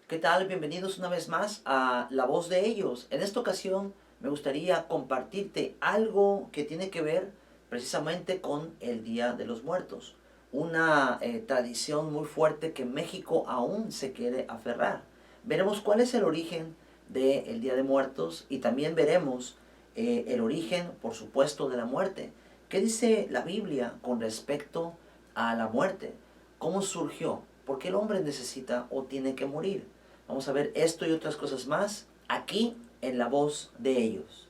¿Qué tal? Bienvenidos una vez más a La Voz de Ellos. En esta ocasión me gustaría compartirte algo que tiene que ver precisamente con el Día de los Muertos. Una tradición muy fuerte que México aún se quiere aferrar. Veremos cuál es el origen del Día de Muertos y también veremos el origen, por supuesto, de la muerte. ¿Qué dice la Biblia con respecto a la muerte? ¿Cómo surgió? ¿Por qué el hombre necesita o tiene que morir? Vamos a ver esto y otras cosas más aquí en La Voz de Ellos.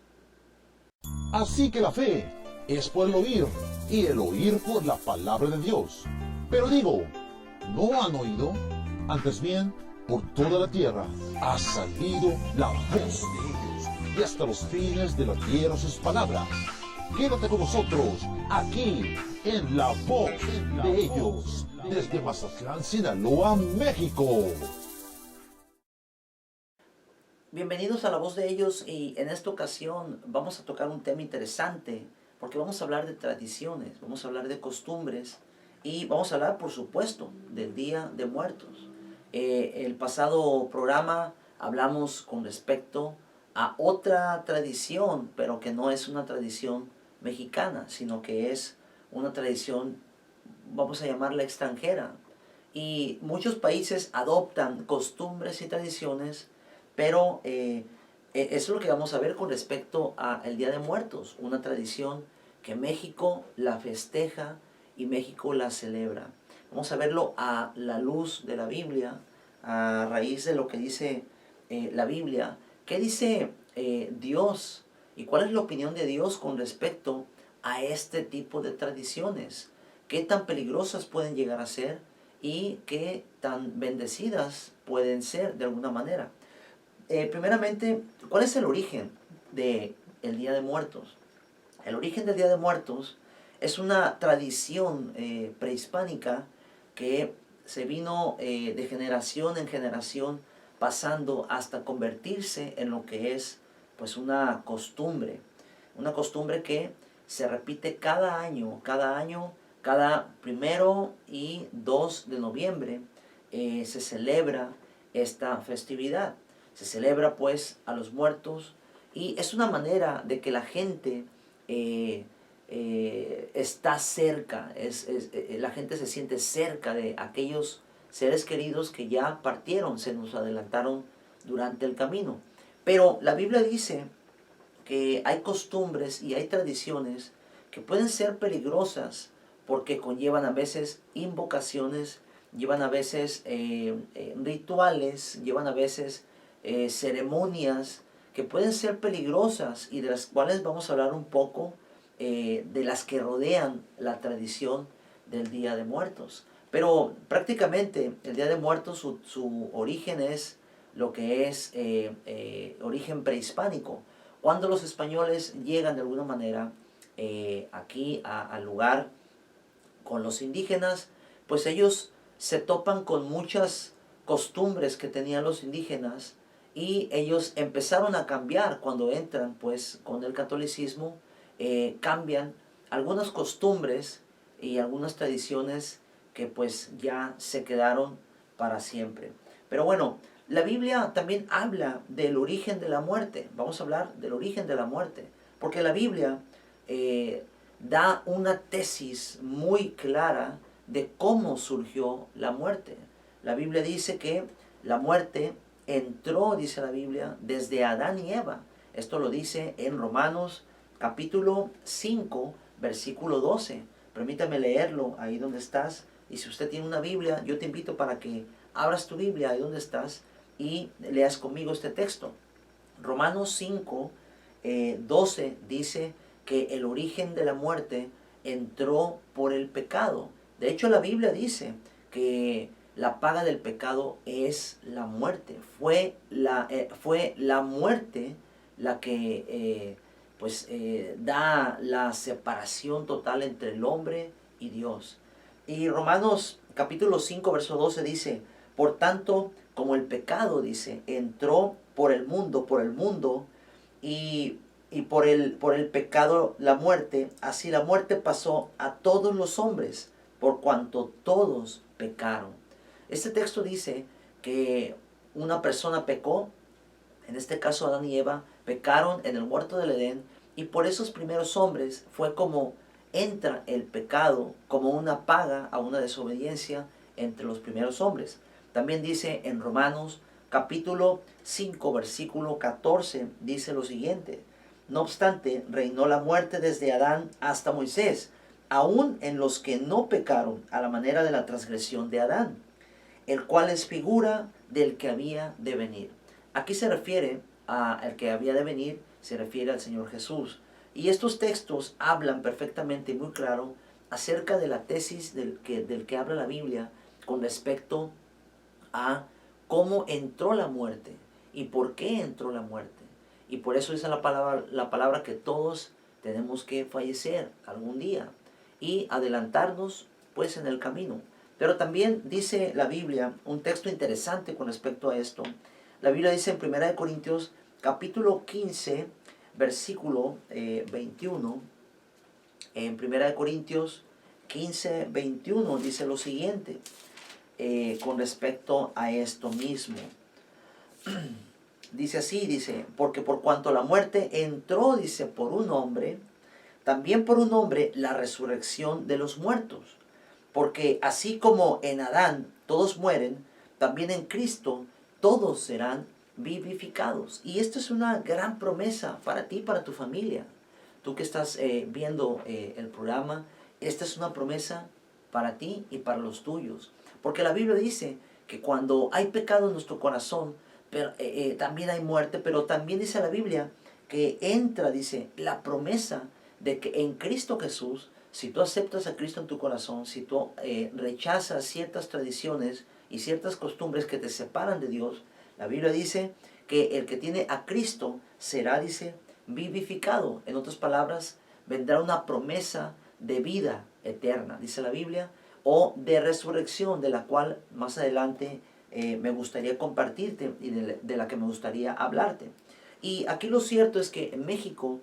Así que la fe es por el oír, y el oír por la palabra de Dios. Pero digo, ¿no han oído? Antes bien, por toda la tierra ha salido la voz de ellos, y hasta los fines de la tierra sus palabras. Quédate con nosotros, aquí, en la voz de ellos, desde Mazatlán, Sinaloa, México. Bienvenidos a La Voz de Ellos y en esta ocasión vamos a tocar un tema interesante porque vamos a hablar de tradiciones, vamos a hablar de costumbres y vamos a hablar, por supuesto, del Día de Muertos. El pasado programa hablamos con respecto a otra tradición, pero que no es una tradición mexicana, sino que es una tradición, vamos a llamarla extranjera. Y muchos países adoptan costumbres y tradiciones, pero eso es lo que vamos a ver con respecto al Día de Muertos, una tradición que México la festeja y México la celebra. Vamos a verlo a la luz de la Biblia, a raíz de lo que dice la Biblia. ¿Qué dice Dios y cuál es la opinión de Dios con respecto a este tipo de tradiciones? ¿Qué tan peligrosas pueden llegar a ser y qué tan bendecidas pueden ser de alguna manera? Primeramente, ¿cuál es el origen del Día de Muertos? El origen del Día de Muertos es una tradición prehispánica que se vino de generación en generación pasando hasta convertirse en lo que es pues una costumbre que se repite cada primero y 2 de noviembre se celebra esta festividad. Se celebra pues a los muertos y es una manera de que la gente está cerca, la gente se siente cerca de aquellos seres queridos que ya partieron, se nos adelantaron durante el camino. Pero la Biblia dice que hay costumbres y hay tradiciones que pueden ser peligrosas porque conllevan a veces invocaciones, llevan a veces rituales, llevan a veces ceremonias que pueden ser peligrosas y de las cuales vamos a hablar un poco de las que rodean la tradición del Día de Muertos. Pero prácticamente el Día de Muertos, su origen es lo que es origen prehispánico. Cuando los españoles llegan de alguna manera aquí al lugar con los indígenas, pues ellos se topan con muchas costumbres que tenían los indígenas y ellos empezaron a cambiar cuando entran pues con el catolicismo, cambian algunas costumbres y algunas tradiciones que pues ya se quedaron para siempre. Pero bueno, la Biblia también habla del origen de la muerte. Vamos a hablar del origen de la muerte, porque la Biblia da una tesis muy clara de cómo surgió la muerte. La Biblia dice que la muerte entró, dice la Biblia, desde Adán y Eva. Esto lo dice en Romanos capítulo 5, versículo 12. Permítame leerlo ahí donde estás. Y si usted tiene una Biblia, yo te invito para que abras tu Biblia ahí donde estás y leas conmigo este texto. Romanos 5, 12 dice que el origen de la muerte entró por el pecado. De hecho, la Biblia dice que la paga del pecado es la muerte. Fue la muerte la que da la separación total entre el hombre y Dios. Y Romanos capítulo 5, verso 12 dice, por tanto, como el pecado, dice, entró por el mundo, y por el pecado la muerte, así la muerte pasó a todos los hombres, por cuanto todos pecaron. Este texto dice que una persona pecó, en este caso Adán y Eva, pecaron en el huerto del Edén, y por esos primeros hombres fue como entra el pecado como una paga a una desobediencia entre los primeros hombres. También dice en Romanos capítulo 5 versículo 14, dice lo siguiente: no obstante, reinó la muerte desde Adán hasta Moisés, aun en los que no pecaron a la manera de la transgresión de Adán, el cual es figura del que había de venir. Aquí se refiere al que había de venir, se refiere al Señor Jesús. Y estos textos hablan perfectamente y muy claro acerca de la tesis del que habla la Biblia con respecto a cómo entró la muerte y por qué entró la muerte. Y por eso dice la palabra que todos tenemos que fallecer algún día y adelantarnos pues en el camino. Pero también dice la Biblia un texto interesante con respecto a esto. La Biblia dice en 1 Corintios capítulo 15 versículo 21. En 1 Corintios 15, 21 dice lo siguiente con respecto a esto mismo. Dice así, dice, porque por cuanto la muerte entró, dice, por un hombre, también por un hombre la resurrección de los muertos. Porque así como en Adán todos mueren, también en Cristo todos serán vivificados. Y esto es una gran promesa para ti y para tu familia. Tú que estás viendo el programa, esta es una promesa para ti y para los tuyos. Porque la Biblia dice que cuando hay pecado en nuestro corazón, pero, también hay muerte, pero también dice la Biblia que entra, dice, la promesa de que en Cristo Jesús, si tú aceptas a Cristo en tu corazón, si tú rechazas ciertas tradiciones y ciertas costumbres que te separan de Dios, la Biblia dice que el que tiene a Cristo será, dice, vivificado. En otras palabras, vendrá una promesa de vida eterna, dice la Biblia, o de resurrección, de la cual más adelante me gustaría compartirte y de la que me gustaría hablarte. Y aquí lo cierto es que en México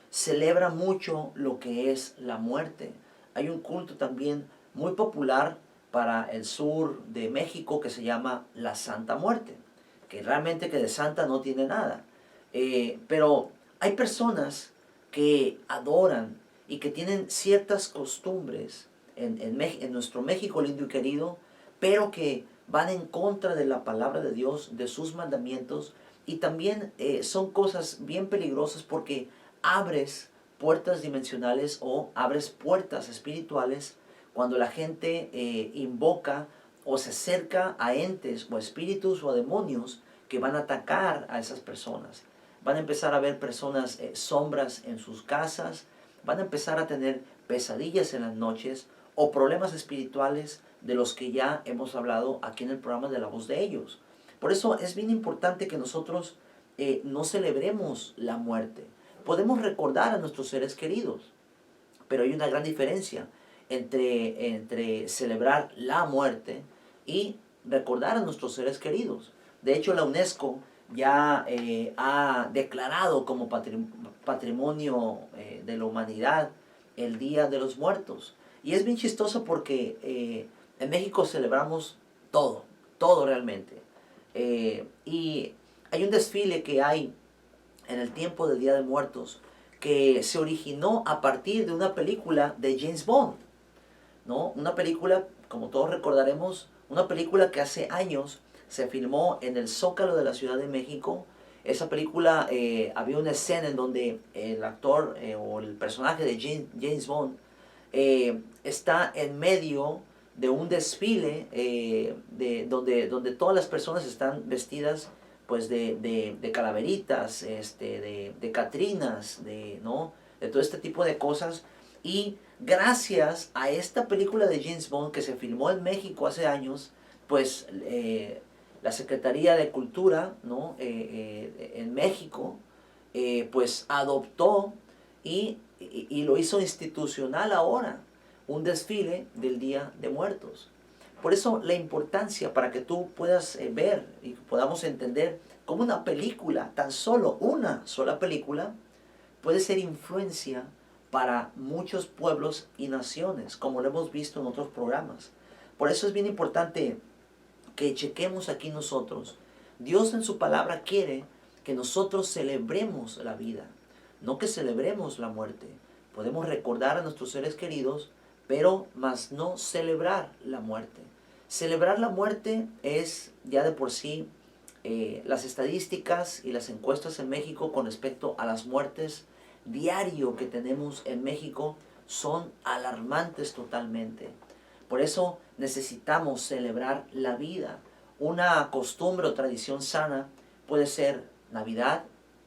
celebra mucho lo que es la muerte. Hay un culto también muy popular para el sur de México que se llama la Santa Muerte, que realmente que de santa no tiene nada. Pero hay personas que adoran y que tienen ciertas costumbres en nuestro México lindo y querido, pero que van en contra de la palabra de Dios, de sus mandamientos, y también son cosas bien peligrosas porque abres puertas dimensionales o abres puertas espirituales cuando la gente invoca o se acerca a entes o espíritus o a demonios que van a atacar a esas personas. Van a empezar a ver personas sombras en sus casas, van a empezar a tener pesadillas en las noches o problemas espirituales de los que ya hemos hablado aquí en el programa de La Voz de Ellos. Por eso es bien importante que nosotros no celebremos la muerte. Podemos recordar a nuestros seres queridos, pero hay una gran diferencia entre celebrar la muerte y recordar a nuestros seres queridos. De hecho, la UNESCO ya ha declarado como patrimonio de la humanidad el Día de los Muertos. Y es bien chistoso porque en México celebramos todo, todo realmente. Y hay un desfile que hay en el tiempo del Día de Muertos que se originó a partir de una película de James Bond, ¿no? Una película, como todos recordaremos, una película que hace años se filmó en el Zócalo de la Ciudad de México. Esa película había una escena en donde el actor o el personaje de James Bond está en medio de un desfile donde todas las personas están vestidas pues de calaveritas, de catrinas, ¿no? De todo este tipo de cosas. Y gracias a esta película de James Bond que se filmó en México hace años, pues la Secretaría de Cultura, ¿no? En México pues adoptó y lo hizo institucional ahora, un desfile del Día de Muertos. Por eso la importancia para que tú puedas ver y podamos entender cómo una película, tan solo una sola película, puede ser influencia para muchos pueblos y naciones, como lo hemos visto en otros programas. Por eso es bien importante que chequemos aquí nosotros. Dios en su palabra quiere que nosotros celebremos la vida, no que celebremos la muerte. Podemos recordar a nuestros seres queridos, pero más no celebrar la muerte. Celebrar la muerte es ya de por sí, las estadísticas y las encuestas en México con respecto a las muertes diario que tenemos en México son alarmantes totalmente. Por eso necesitamos celebrar la vida. Una costumbre o tradición sana puede ser Navidad,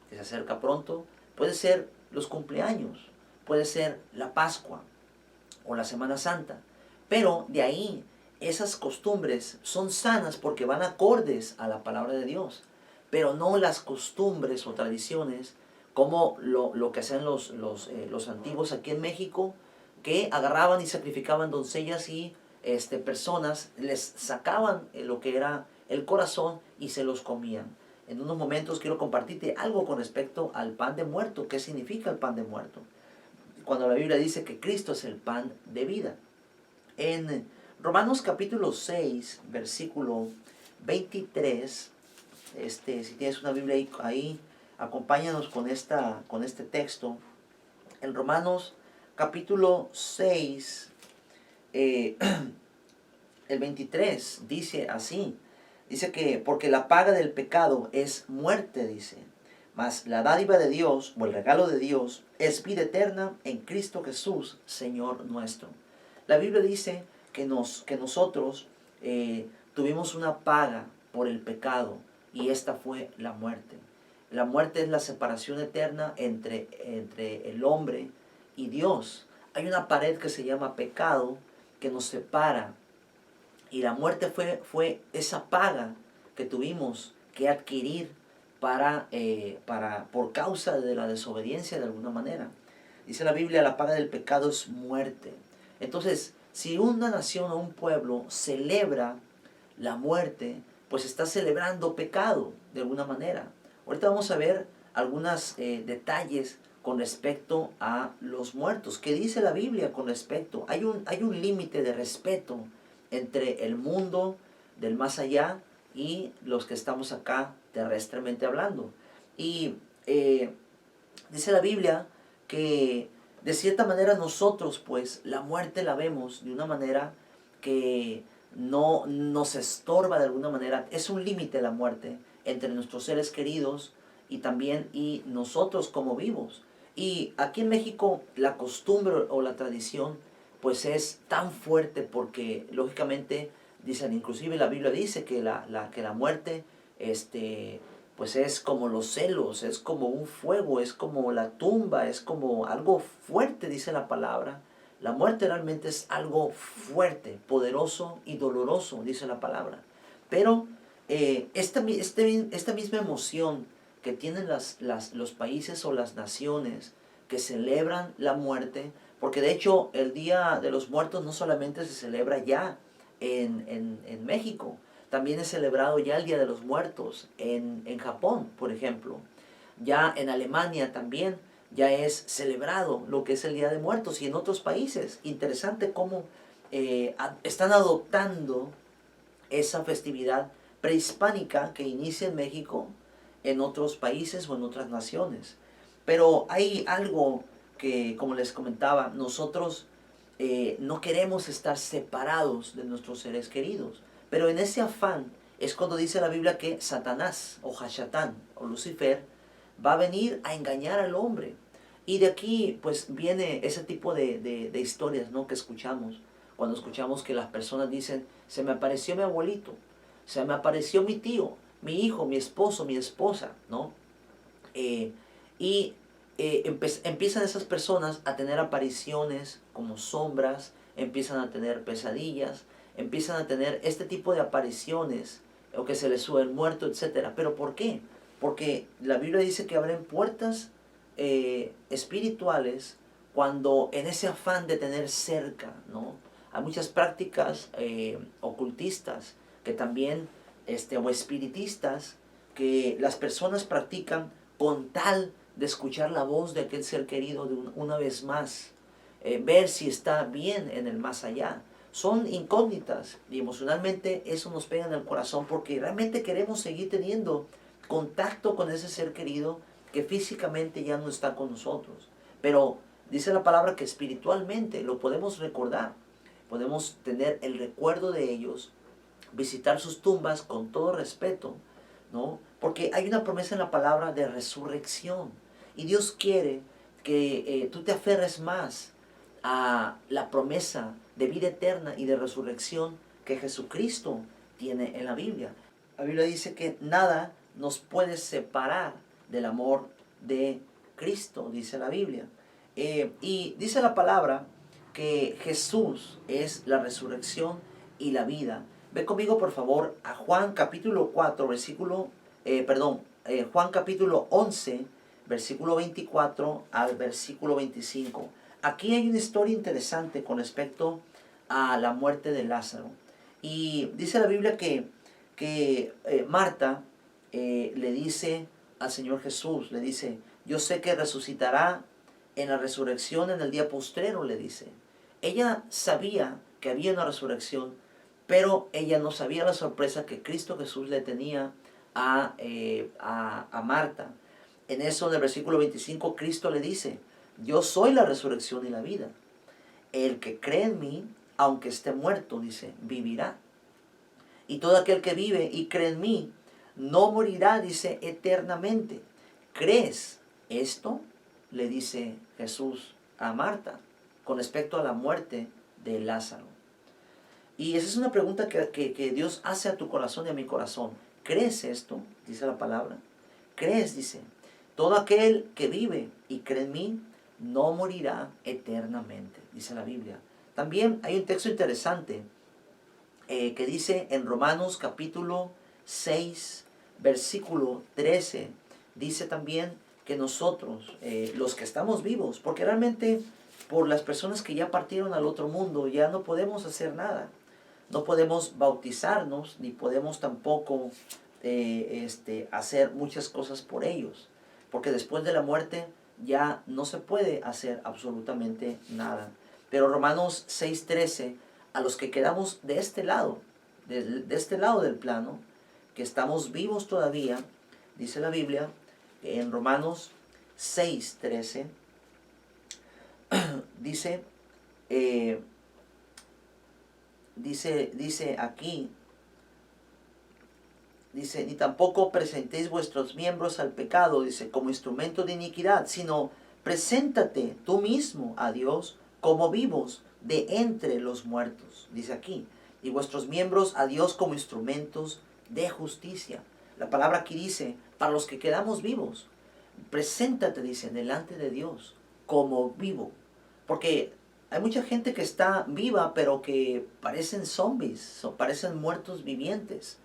que se acerca pronto, puede ser los cumpleaños, puede ser la Pascua o la Semana Santa. Pero de ahí, esas costumbres son sanas porque van acordes a la palabra de Dios, pero no las costumbres o tradiciones como lo que hacían los antiguos aquí en México, que agarraban y sacrificaban doncellas y personas, les sacaban lo que era el corazón y se los comían. En unos momentos quiero compartirte algo con respecto al pan de muerto. ¿Qué significa el pan de muerto? Cuando la Biblia dice que Cristo es el pan de vida. En Romanos capítulo 6, versículo 23, si tienes una Biblia ahí, acompáñanos con este texto. En Romanos capítulo 6, el 23, dice así. Dice que porque la paga del pecado es muerte, dice. Mas la dádiva de Dios, o el regalo de Dios, es vida eterna en Cristo Jesús, Señor nuestro. La Biblia dice que nosotros tuvimos una paga por el pecado, y esta fue la muerte. La muerte es la separación eterna entre el hombre y Dios. Hay una pared que se llama pecado que nos separa. Y la muerte fue esa paga que tuvimos que adquirir por causa de la desobediencia de alguna manera. Dice la Biblia, la paga del pecado es muerte. Entonces, si una nación o un pueblo celebra la muerte, pues está celebrando pecado de alguna manera. Ahorita vamos a ver algunos detalles con respecto a los muertos. ¿Qué dice la Biblia con respecto? Hay un límite de respeto entre el mundo del más allá y los que estamos acá terrestremente hablando. Y dice la Biblia que de cierta manera nosotros pues la muerte la vemos de una manera que no nos estorba de alguna manera. Es un límite la muerte entre nuestros seres queridos y nosotros como vivos. Y aquí en México la costumbre o la tradición pues es tan fuerte porque lógicamente dicen, inclusive la Biblia dice que la muerte pues es como los celos, es como un fuego, es como la tumba, es como algo fuerte, dice la palabra. La muerte realmente es algo fuerte, poderoso y doloroso, dice la palabra. Pero esta misma emoción que tienen los países o las naciones que celebran la muerte, porque de hecho el Día de los Muertos no solamente se celebra ya en México, también es celebrado ya el Día de los Muertos en Japón, por ejemplo. Ya en Alemania también ya es celebrado lo que es el Día de Muertos y en otros países. Interesante cómo están adoptando esa festividad prehispánica que inicia en México en otros países o en otras naciones. Pero hay algo que, como les comentaba, nosotros no queremos estar separados de nuestros seres queridos. Pero en ese afán es cuando dice la Biblia que Satanás o Hashatán o Lucifer va a venir a engañar al hombre. Y de aquí pues viene ese tipo de historias, ¿no?, que escuchamos. Cuando escuchamos que las personas dicen, se me apareció mi abuelito, se me apareció mi tío, mi hijo, mi esposo, mi esposa, ¿no? Empiezan esas personas a tener apariciones como sombras, empiezan a tener pesadillas, empiezan a tener este tipo de apariciones, o que se les sube el muerto, etc. ¿Pero por qué? Porque la Biblia dice que abren puertas espirituales cuando en ese afán de tener cerca, ¿no? Hay muchas prácticas ocultistas que también, o espiritistas, que las personas practican con tal de escuchar la voz de aquel ser querido una vez más, ver si está bien en el más allá. son incógnitas y emocionalmente eso nos pega en el corazón porque realmente queremos seguir teniendo contacto con ese ser querido que físicamente ya no está con nosotros. Pero dice la palabra que espiritualmente lo podemos recordar, podemos tener el recuerdo de ellos, visitar sus tumbas con todo respeto, ¿no? Porque hay una promesa en la palabra de resurrección y Dios quiere que tú te aferres más a la promesa de vida eterna y de resurrección que Jesucristo tiene en la Biblia. La Biblia dice que nada nos puede separar del amor de Cristo, dice la Biblia. Y dice la palabra que Jesús es la resurrección y la vida. Ve conmigo por favor a Juan capítulo 4, Juan capítulo 11, versículo 24 al versículo 25. Aquí hay una historia interesante con respecto a la muerte de Lázaro. Y dice la Biblia que Marta le dice al Señor Jesús, le dice, yo sé que resucitará en la resurrección en el día postrero, le dice. Ella sabía que había una resurrección, pero ella no sabía la sorpresa que Cristo Jesús le tenía a Marta. En eso, en el versículo 25, Cristo le dice, yo soy la resurrección y la vida. El que cree en mí, aunque esté muerto, dice, vivirá. Y todo aquel que vive y cree en mí, no morirá, dice, eternamente. ¿Crees esto? Le dice Jesús a Marta con respecto a la muerte de Lázaro. Y esa es una pregunta que Dios hace a tu corazón y a mi corazón. ¿Crees esto? Dice la palabra. ¿Crees? Dice. Todo aquel que vive y cree en mí no morirá eternamente, dice la Biblia. También hay un texto interesante que dice en Romanos capítulo 6, versículo 13, dice también que nosotros, los que estamos vivos, porque realmente por las personas que ya partieron al otro mundo, ya no podemos hacer nada. No podemos bautizarnos, ni podemos tampoco hacer muchas cosas por ellos. Porque después de la muerte ya no se puede hacer absolutamente nada. Pero Romanos 6:13, a los que quedamos de este lado, de este lado del plano, que estamos vivos todavía, dice la Biblia, en Romanos 6:13, dice aquí, dice, ni tampoco presentéis vuestros miembros al pecado, dice, como instrumento de iniquidad, sino preséntate tú mismo a Dios como vivos de entre los muertos, dice aquí, y vuestros miembros a Dios como instrumentos de justicia. La palabra aquí dice, para los que quedamos vivos, preséntate, dice, delante de Dios como vivo, porque hay mucha gente que está viva, pero que parecen zombies, o parecen muertos vivientes.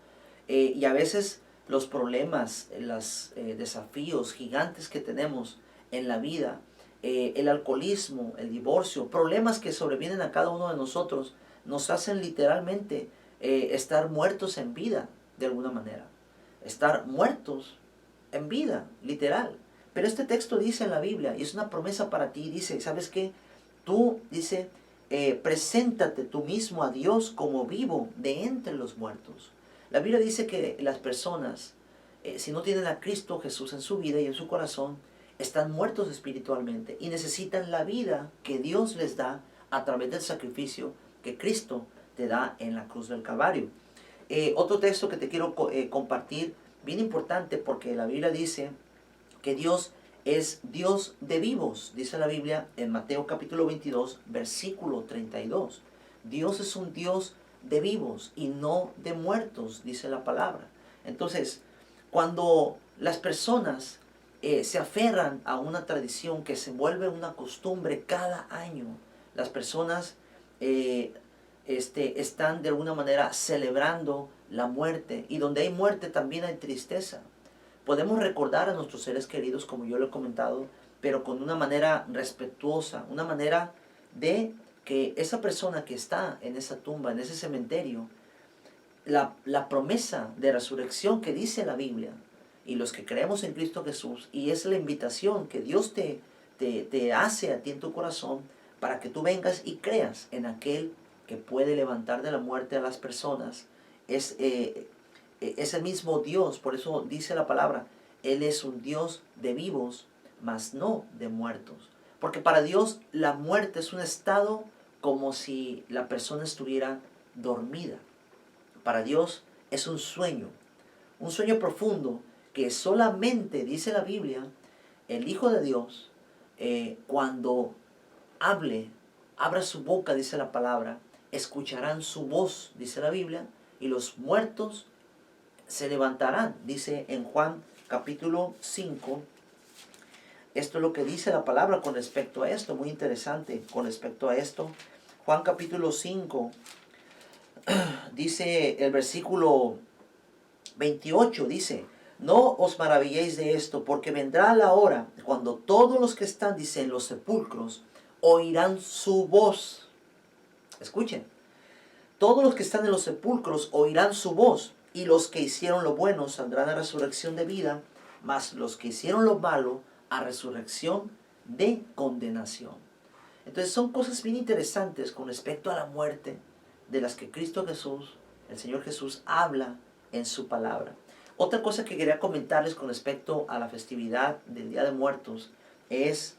Y a veces los problemas, los desafíos gigantes que tenemos en la vida, el alcoholismo, el divorcio, problemas que sobrevienen a cada uno de nosotros, nos hacen literalmente estar muertos en vida, de alguna manera. Estar muertos en vida, literal. Pero este texto dice en la Biblia, y es una promesa para ti, dice, ¿sabes qué? Tú, dice, preséntate tú mismo a Dios como vivo de entre los muertos. La Biblia dice que las personas, si no tienen a Cristo Jesús en su vida y en su corazón, están muertos espiritualmente y necesitan la vida que Dios les da a través del sacrificio que Cristo te da en la cruz del Calvario. Otro texto que te quiero compartir, bien importante, porque la Biblia dice que Dios es Dios de vivos, dice la Biblia en Mateo capítulo 22, versículo 32. Dios es un Dios de vivos y no de muertos, dice la palabra. Entonces, cuando las personas se aferran a una tradición que se vuelve una costumbre cada año, las personas están de alguna manera celebrando la muerte, y donde hay muerte también hay tristeza. Podemos recordar a nuestros seres queridos, como yo lo he comentado, pero con una manera respetuosa, una manera de que esa persona que está en esa tumba, en ese cementerio, la promesa de resurrección que dice la Biblia, y los que creemos en Cristo Jesús, y es la invitación que Dios te hace a ti en tu corazón, para que tú vengas y creas en aquel que puede levantar de la muerte a las personas. Es el mismo Dios, por eso dice la palabra, Él es un Dios de vivos, mas no de muertos. Porque para Dios la muerte es un estado como si la persona estuviera dormida. Para Dios es un sueño profundo que solamente, dice la Biblia, el Hijo de Dios, cuando abra su boca, dice la palabra, escucharán su voz, dice la Biblia, y los muertos se levantarán, dice en Juan capítulo 5. Esto es lo que dice la palabra con respecto a esto, muy interesante con respecto a esto. Juan capítulo 5, dice el versículo 28, dice, no os maravilléis de esto, porque vendrá la hora cuando todos los que están, dice, en los sepulcros, oirán su voz. Escuchen, todos los que están en los sepulcros oirán su voz, y los que hicieron lo bueno saldrán a resurrección de vida, mas los que hicieron lo malo a resurrección de condenación. Entonces son cosas bien interesantes con respecto a la muerte, de las que Cristo Jesús, el Señor Jesús, habla en su palabra. Otra cosa que quería comentarles con respecto a la festividad del Día de Muertos es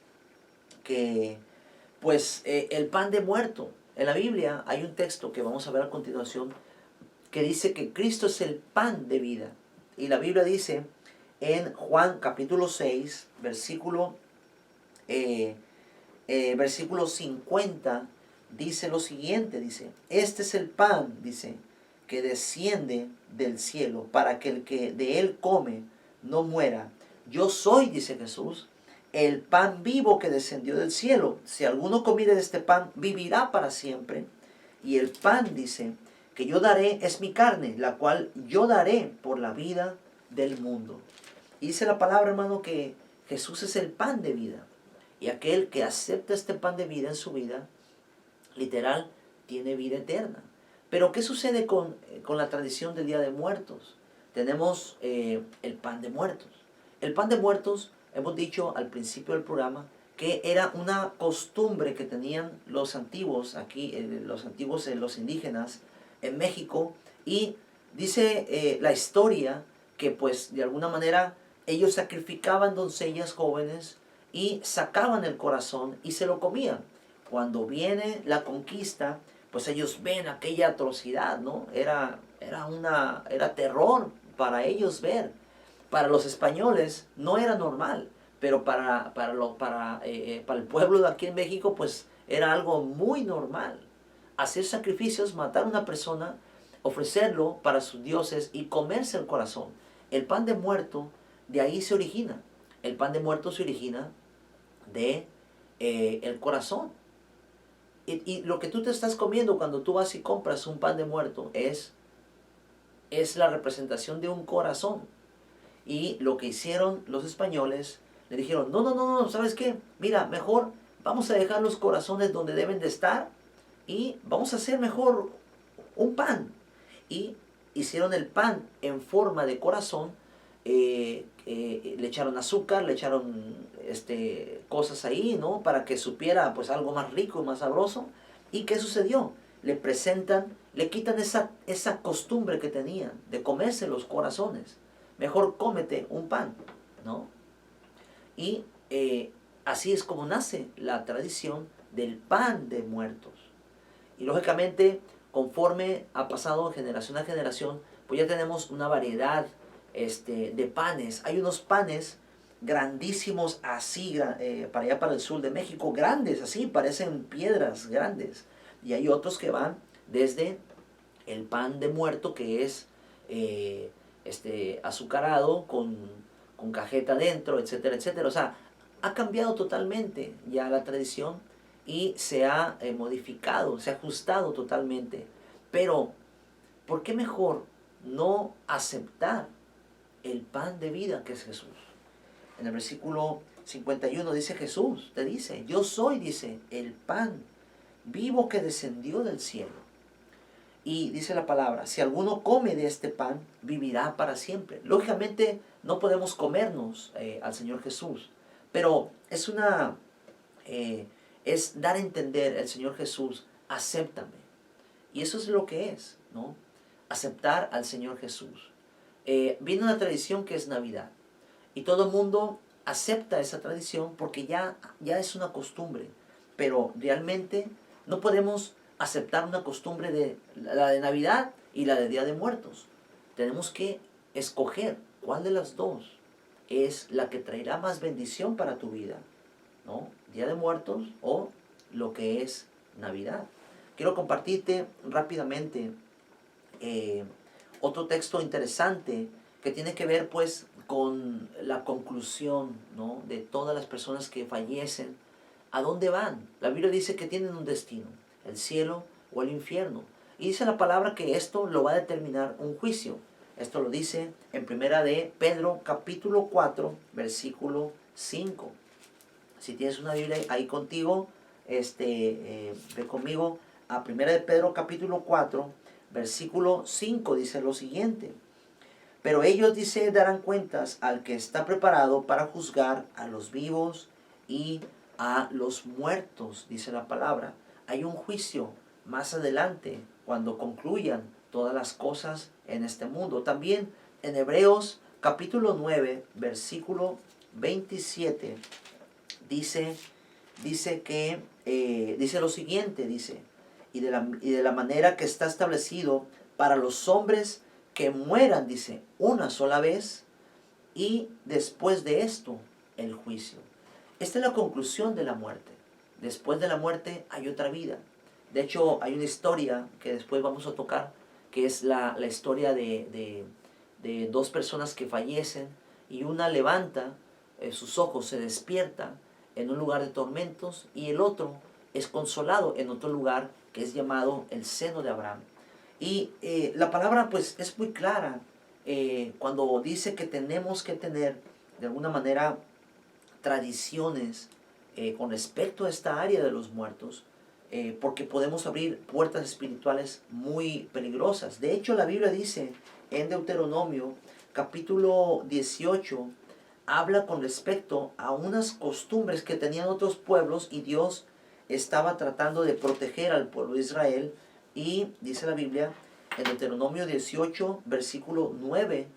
que, pues, el pan de muerto. En la Biblia hay un texto que vamos a ver a continuación que dice que Cristo es el pan de vida. Y la Biblia dice en Juan capítulo 6, versículo 50, dice lo siguiente, dice, este es el pan, dice, que desciende del cielo, para que el que de él come no muera. Yo soy, dice Jesús, el pan vivo que descendió del cielo. Si alguno comiere de este pan, vivirá para siempre. Y el pan, dice, que yo daré es mi carne, la cual yo daré por la vida del mundo. Y dice la palabra, hermano, que Jesús es el pan de vida. Y aquel que acepta este pan de vida en su vida, literal, tiene vida eterna. Pero ¿qué sucede con la tradición del Día de Muertos? Tenemos el pan de muertos. El pan de muertos, hemos dicho al principio del programa, que era una costumbre que tenían los antiguos, aquí, los indígenas en México. Y dice la historia que pues de alguna manera ellos sacrificaban doncellas jóvenes y sacaban el corazón y se lo comían. Cuando viene la conquista, pues ellos ven aquella atrocidad, ¿no? Era terror para ellos ver. Para los españoles no era normal, pero para el pueblo de aquí en México, pues era algo muy normal. Hacer sacrificios, matar a una persona, ofrecerlo para sus dioses y comerse el corazón. El pan de muerto, de ahí se origina. El pan de muerto se origina de el corazón. Y lo que tú te estás comiendo cuando tú vas y compras un pan de muerto es la representación de un corazón. Y lo que hicieron los españoles, le dijeron, no, ¿sabes qué? Mira, mejor vamos a dejar los corazones donde deben de estar y vamos a hacer mejor un pan. Y hicieron el pan en forma de corazón, le echaron azúcar, le echaron cosas ahí, ¿no? Para que supiera pues algo más rico, más sabroso. ¿Y qué sucedió? Le quitan esa costumbre que tenían de comerse los corazones. Mejor cómete un pan, ¿no? Y así es como nace la tradición del pan de muertos. Y lógicamente, conforme ha pasado generación a generación, pues ya tenemos una variedad de panes. Hay unos panes grandísimos así, para allá para el sur de México, grandes así, parecen piedras grandes. Y hay otros que van desde el pan de muerto, que es azucarado con cajeta dentro, etcétera, etcétera. O sea, ha cambiado totalmente ya la tradición y se ha modificado, se ha ajustado totalmente. Pero, ¿por qué mejor no aceptar el pan de vida que es Jesús? En el versículo 51 dice Jesús, te dice, yo soy, dice, el pan vivo que descendió del cielo. Y dice la palabra, si alguno come de este pan, vivirá para siempre. Lógicamente no podemos comernos al Señor Jesús, pero es dar a entender el Señor Jesús, acéptame. Y eso es lo que es, ¿no? Aceptar al Señor Jesús. Viene una tradición que es Navidad. Y todo el mundo acepta esa tradición porque ya es una costumbre. Pero realmente no podemos aceptar una costumbre de la de Navidad y la de Día de Muertos. Tenemos que escoger cuál de las dos es la que traerá más bendición para tu vida, ¿no? Día de Muertos o lo que es Navidad. Quiero compartirte rápidamente otro texto interesante que tiene que ver pues con la conclusión, ¿no?, de todas las personas que fallecen. ¿A dónde van? La Biblia dice que tienen un destino, el cielo o el infierno. Y dice la palabra que esto lo va a determinar un juicio. Esto lo dice en primera de Pedro capítulo 4, versículo 5. Si tienes una Biblia ahí contigo, ve conmigo a primera de Pedro capítulo 4, versículo 5, dice lo siguiente. Pero ellos, dice, darán cuentas al que está preparado para juzgar a los vivos y a los muertos, dice la palabra. Hay un juicio más adelante, cuando concluyan todas las cosas en este mundo. También en Hebreos capítulo 9, versículo 27, dice lo siguiente, dice, y de la manera que está establecido para los hombres que mueran, dice, una sola vez, y después de esto, el juicio. Esta es la conclusión de la muerte. Después de la muerte hay otra vida. De hecho, hay una historia que después vamos a tocar, que es la historia de dos personas que fallecen, y una levanta sus ojos, se despierta en un lugar de tormentos, y el otro es consolado en otro lugar que es llamado el seno de Abraham. Y la palabra pues es muy clara cuando dice que tenemos que tener de alguna manera tradiciones con respecto a esta área de los muertos, porque podemos abrir puertas espirituales muy peligrosas. De hecho, la Biblia dice en Deuteronomio capítulo 18, habla con respecto a unas costumbres que tenían otros pueblos, y Dios estaba tratando de proteger al pueblo de Israel. Y dice la Biblia en Deuteronomio 18, versículo 9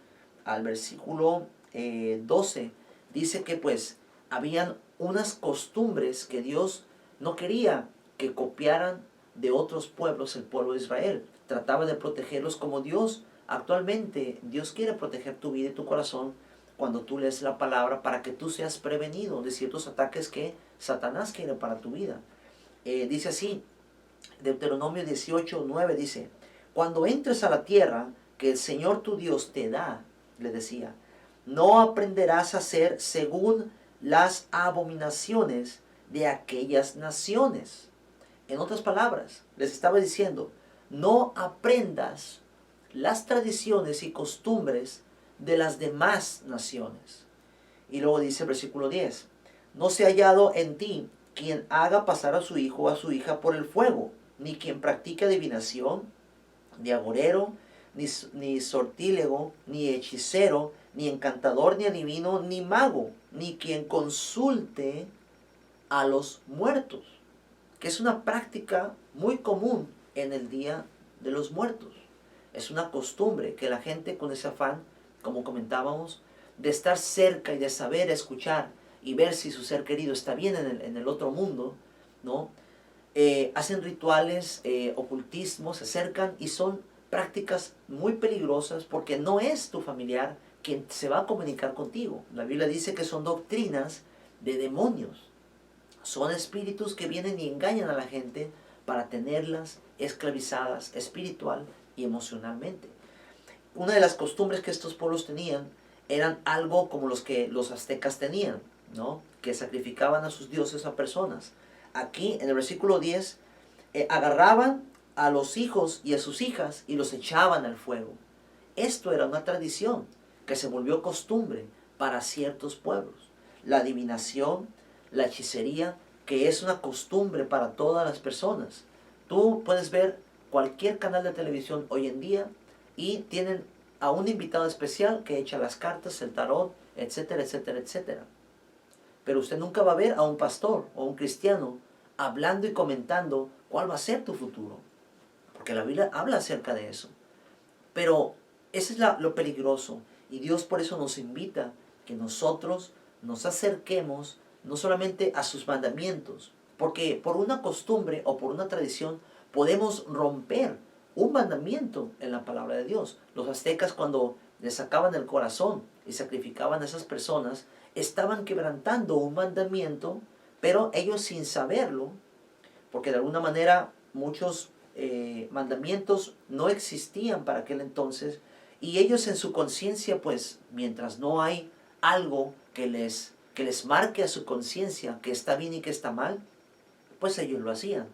al versículo 12, dice que pues habían unas costumbres que Dios no quería que copiaran de otros pueblos el pueblo de Israel. Trataba de protegerlos como Dios. Actualmente Dios quiere proteger tu vida y tu corazón cuando tú lees la palabra, para que tú seas prevenido de ciertos ataques que Satanás quiere para tu vida. Dice así, Deuteronomio 18, 9 dice, cuando entres a la tierra que el Señor tu Dios te da, le decía, no aprenderás a hacer según las abominaciones de aquellas naciones. En otras palabras, les estaba diciendo, no aprendas las tradiciones y costumbres de las demás naciones. Y luego dice el versículo 10, no se ha hallado en ti quien haga pasar a su hijo o a su hija por el fuego, ni quien practique adivinación, ni agorero, ni sortílego, ni hechicero, ni encantador, ni adivino, ni mago, ni quien consulte a los muertos, que es una práctica muy común en el Día de los Muertos. Es una costumbre que la gente, con ese afán, como comentábamos, de estar cerca y de saber escuchar y ver si su ser querido está bien en el otro mundo, ¿no? Hacen rituales, ocultismos, se acercan, y son prácticas muy peligrosas porque no es tu familiar quien se va a comunicar contigo. La Biblia dice que son doctrinas de demonios. Son espíritus que vienen y engañan a la gente para tenerlas esclavizadas espiritual y emocionalmente. Una de las costumbres que estos pueblos tenían eran algo como los que los aztecas tenían, ¿no? Que sacrificaban a sus dioses a personas. Aquí en el versículo 10, agarraban a los hijos y a sus hijas y los echaban al fuego. Esto era una tradición que se volvió costumbre para ciertos pueblos. La adivinación, la hechicería, que es una costumbre para todas las personas. Tú puedes ver cualquier canal de televisión hoy en día y tienen a un invitado especial que echa las cartas, el tarot, etcétera, etcétera, etcétera. Pero usted nunca va a ver a un pastor o un cristiano hablando y comentando cuál va a ser tu futuro. porque la Biblia habla acerca de eso. Pero eso es lo peligroso, y Dios por eso nos invita que nosotros nos acerquemos no solamente a sus mandamientos, porque por una costumbre o por una tradición podemos romper un mandamiento en la palabra de Dios. Los aztecas, cuando les sacaban el corazón y sacrificaban a esas personas, estaban quebrantando un mandamiento, pero ellos sin saberlo, porque de alguna manera muchos mandamientos no existían para aquel entonces, y ellos en su conciencia, pues mientras no hay algo que les marque a su conciencia que está bien y que está mal, pues ellos lo hacían.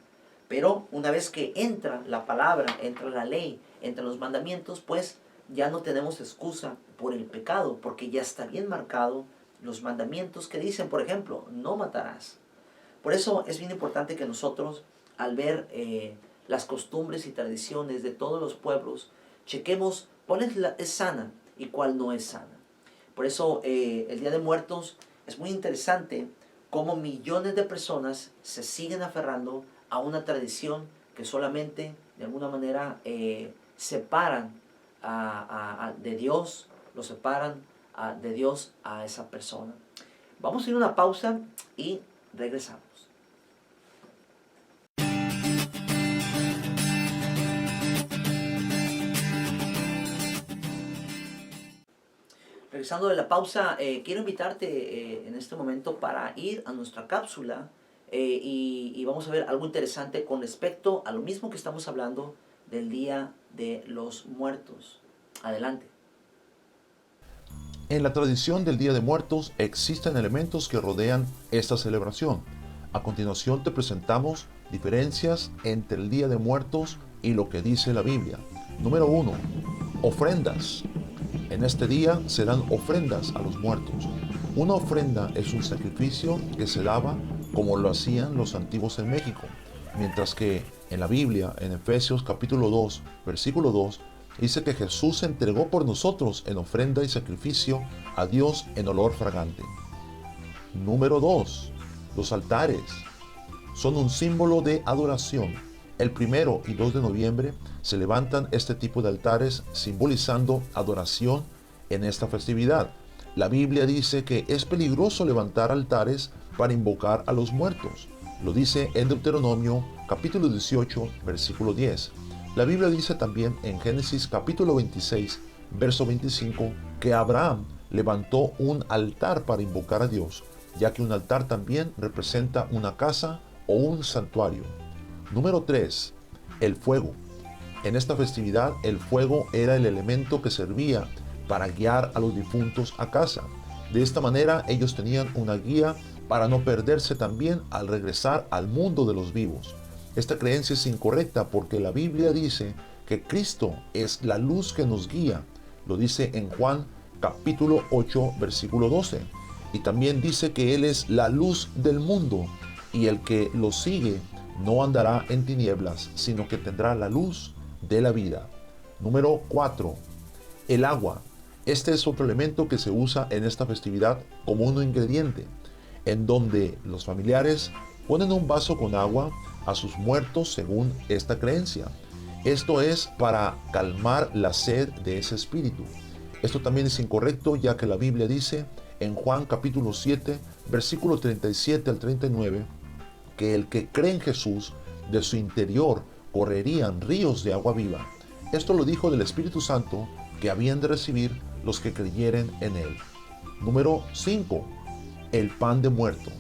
Pero una vez que entra la palabra, entra la ley, entran los mandamientos, pues ya no tenemos excusa por el pecado, porque ya está bien marcado los mandamientos que dicen, por ejemplo, no matarás. Por eso es bien importante que nosotros, al ver las costumbres y tradiciones de todos los pueblos, chequemos cuál es sana y cuál no es sana. Por eso el Día de Muertos es muy interesante cómo millones de personas se siguen aferrando a una tradición que solamente de alguna manera separan de Dios, lo separan de Dios a esa persona. Vamos a ir a una pausa y regresamos. Regresando de la pausa, quiero invitarte en este momento para ir a nuestra cápsula y vamos a ver algo interesante con respecto a lo mismo que estamos hablando del Día de los Muertos. Adelante. En la tradición del Día de Muertos existen elementos que rodean esta celebración. A continuación te presentamos diferencias entre el Día de Muertos y lo que dice la Biblia. Número 1. Ofrendas. En este día se dan ofrendas a los muertos. Una ofrenda es un sacrificio que se daba como lo hacían los antiguos en México, mientras que en la Biblia, en Efesios capítulo 2, versículo 2, dice que Jesús se entregó por nosotros en ofrenda y sacrificio a Dios en olor fragante. Número 2. Los altares son un símbolo de adoración. El 1 y 2 de noviembre se levantan este tipo de altares simbolizando adoración en esta festividad. La Biblia dice que es peligroso levantar altares para invocar a los muertos. Lo dice en Deuteronomio capítulo 18, versículo 10. La Biblia dice también en Génesis capítulo 26, verso 25, que Abraham levantó un altar para invocar a Dios, ya que un altar también representa una casa o un santuario. Número 3. El fuego. En esta festividad, el fuego era el elemento que servía para guiar a los difuntos a casa. De esta manera, ellos tenían una guía para no perderse también al regresar al mundo de los vivos. Esta creencia es incorrecta porque la Biblia dice que Cristo es la luz que nos guía. Lo dice en Juan capítulo 8, versículo 12. Y también dice que Él es la luz del mundo y el que lo sigue no andará en tinieblas, sino que tendrá la luz de la vida. Número 4. El agua. Este es otro elemento que se usa en esta festividad como un ingrediente, en donde los familiares ponen un vaso con agua a sus muertos según esta creencia. Esto es para calmar la sed de ese espíritu. Esto también es incorrecto, ya que la Biblia dice en Juan capítulo 7, versículo 37 al 39, que el que cree en Jesús, de su interior correrían ríos de agua viva. Esto lo dijo del Espíritu Santo que habían de recibir los que creyeren en él. Número 5. El pan de muerto.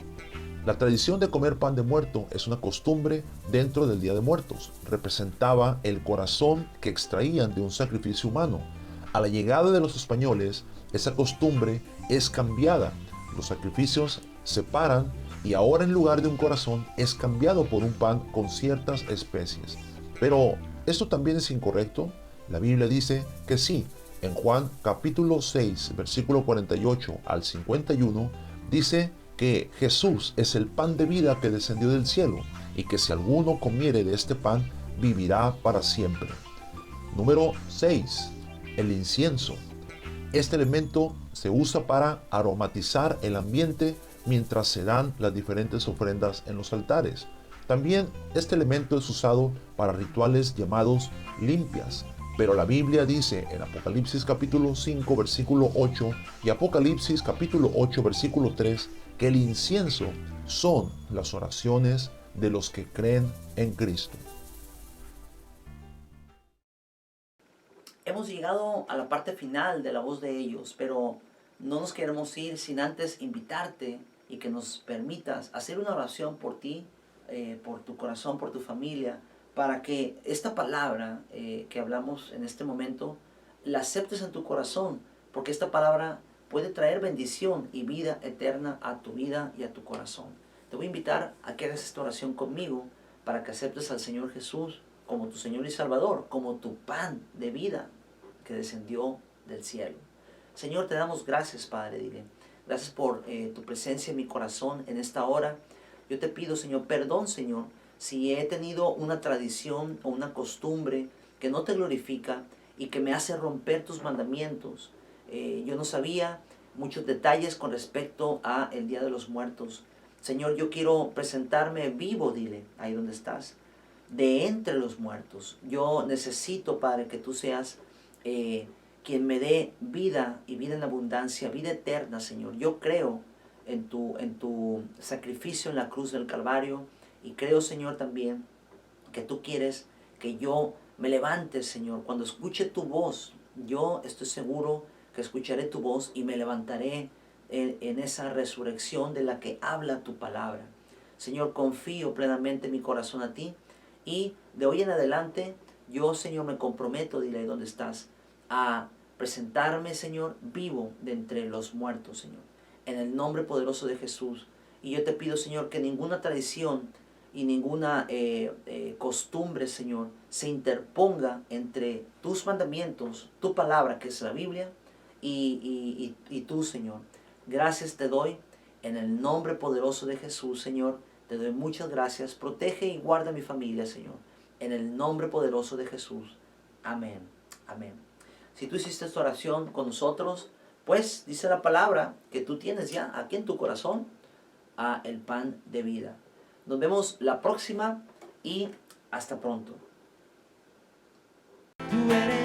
La tradición de comer pan de muerto es una costumbre dentro del Día de Muertos. Representaba el corazón que extraían de un sacrificio humano. A la llegada de los españoles, esa costumbre es cambiada. Los sacrificios se paran y ahora en lugar de un corazón es cambiado por un pan con ciertas especies. Pero esto también es incorrecto. La Biblia dice que sí. En Juan capítulo 6, versículo 48 al 51, dice que Jesús es el pan de vida que descendió del cielo y que si alguno comiere de este pan, vivirá para siempre. Número 6. El incienso. Este elemento se usa para aromatizar el ambiente mientras se dan las diferentes ofrendas en los altares. También este elemento es usado para rituales llamados limpias, pero la Biblia dice en Apocalipsis capítulo 5 versículo 8 y Apocalipsis capítulo 8 versículo 3 que el incienso son las oraciones de los que creen en Cristo. Hemos llegado a la parte final de la voz de ellos, pero no nos queremos ir sin antes invitarte y que nos permitas hacer una oración por ti, por tu corazón, por tu familia, para que esta palabra que hablamos en este momento la aceptes en tu corazón, porque esta palabra puede traer bendición y vida eterna a tu vida y a tu corazón. Te voy a invitar a que hagas esta oración conmigo para que aceptes al Señor Jesús como tu Señor y Salvador, como tu pan de vida que descendió del cielo. Señor, te damos gracias, Padre, dile. Gracias por tu presencia en mi corazón en esta hora. Yo te pido, Señor, perdón, Señor, si he tenido una tradición o una costumbre que no te glorifica y que me hace romper tus mandamientos. Yo no sabía muchos detalles con respecto a el Día de los Muertos. Señor, yo quiero presentarme vivo, dile, ahí donde estás, de entre los muertos. Yo necesito, Padre, que tú seas quien me dé vida y vida en abundancia, vida eterna, Señor. Yo creo en tu sacrificio en la cruz del Calvario y creo, Señor, también que tú quieres que yo me levante, Señor. Cuando escuche tu voz, yo estoy seguro que escucharé tu voz y me levantaré en esa resurrección de la que habla tu palabra. Señor, confío plenamente mi corazón a ti y de hoy en adelante yo, Señor, me comprometo, dile ahí donde estás, a presentarme, Señor, vivo de entre los muertos, Señor, en el nombre poderoso de Jesús. Y yo te pido, Señor, que ninguna tradición y ninguna costumbre, Señor, se interponga entre tus mandamientos, tu palabra, que es la Biblia, y tú, Señor. Gracias te doy en el nombre poderoso de Jesús, Señor. Te doy muchas gracias. Protege y guarda a mi familia, Señor. En el nombre poderoso de Jesús. Amén. Amén. Si tú hiciste esta oración con nosotros, pues dice la palabra que tú tienes ya aquí en tu corazón a el pan de vida. Nos vemos la próxima y hasta pronto. Tú eres